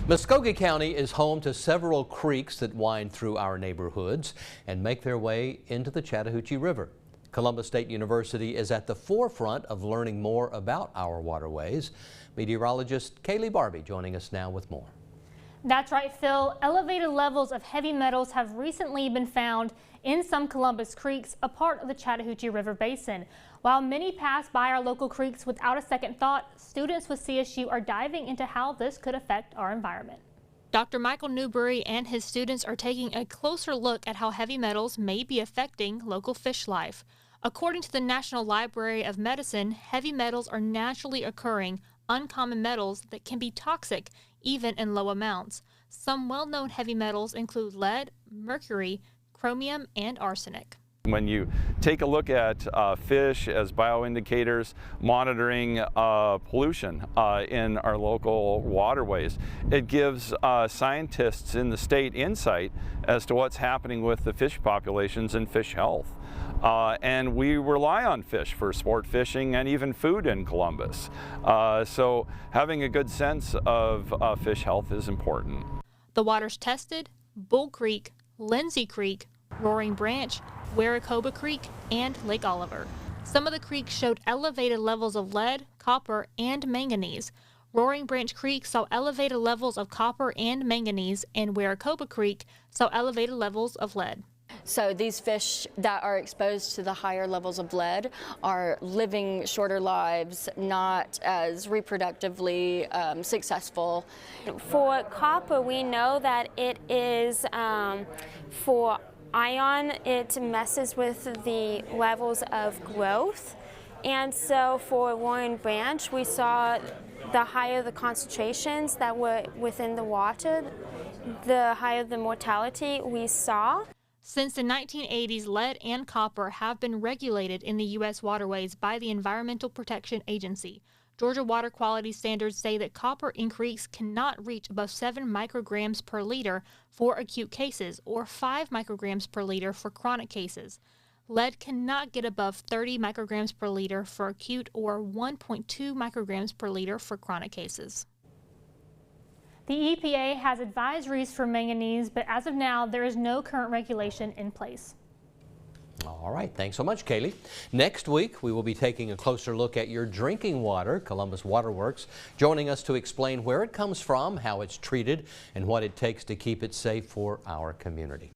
Muskogee County is home to several creeks that wind through our neighborhoods and make their way into the Chattahoochee River. Columbus State University is at the forefront of learning more about our waterways. Meteorologist Kaylee Barbie joining us now with more. That's right, Phil. Elevated levels of heavy metals have recently been found in some Columbus creeks, a part of the Chattahoochee River basin. While many pass by our local creeks without a second thought, students with CSU are diving into how this could affect our environment. Dr. Michael Newbrey and his students are taking a closer look at how heavy metals may be affecting local fish life. According to the National Library of Medicine, heavy metals are naturally occurring, uncommon metals that can be toxic even in low amounts. Some well-known heavy metals include lead, mercury, chromium, and arsenic. When you take a look at fish as bioindicators, monitoring pollution in our local waterways, it gives scientists in the state insight as to what's happening with the fish populations and fish health. And we rely on fish for sport fishing and even food in Columbus. So having a good sense of fish health is important. The waters tested: Bull Creek, Lindsey Creek, Roaring Branch, Weracoba Creek, and Lake Oliver. Some of the creeks showed elevated levels of lead, copper, and manganese. Roaring Branch Creek saw elevated levels of copper and manganese, and Weracoba Creek saw elevated levels of lead. So these fish that are exposed to the higher levels of lead are living shorter lives, not as reproductively successful. For copper, we know that it is for ion, it messes with the levels of growth. And so for Roaring Branch, we saw the higher the concentrations that were within the water, the higher the mortality we saw. Since the 1980s, lead and copper have been regulated in the U.S. waterways by the Environmental Protection Agency. Georgia water quality standards say that copper in creeks cannot reach above 7 micrograms per liter for acute cases or 5 micrograms per liter for chronic cases. Lead cannot get above 30 micrograms per liter for acute or 1.2 micrograms per liter for chronic cases. The EPA has advisories for manganese, but as of now, there is no current regulation in place. All right, thanks so much, Kaylee. Next week, we will be taking a closer look at your drinking water. Columbus Water Works joining us to explain where it comes from, how it's treated, and what it takes to keep it safe for our community.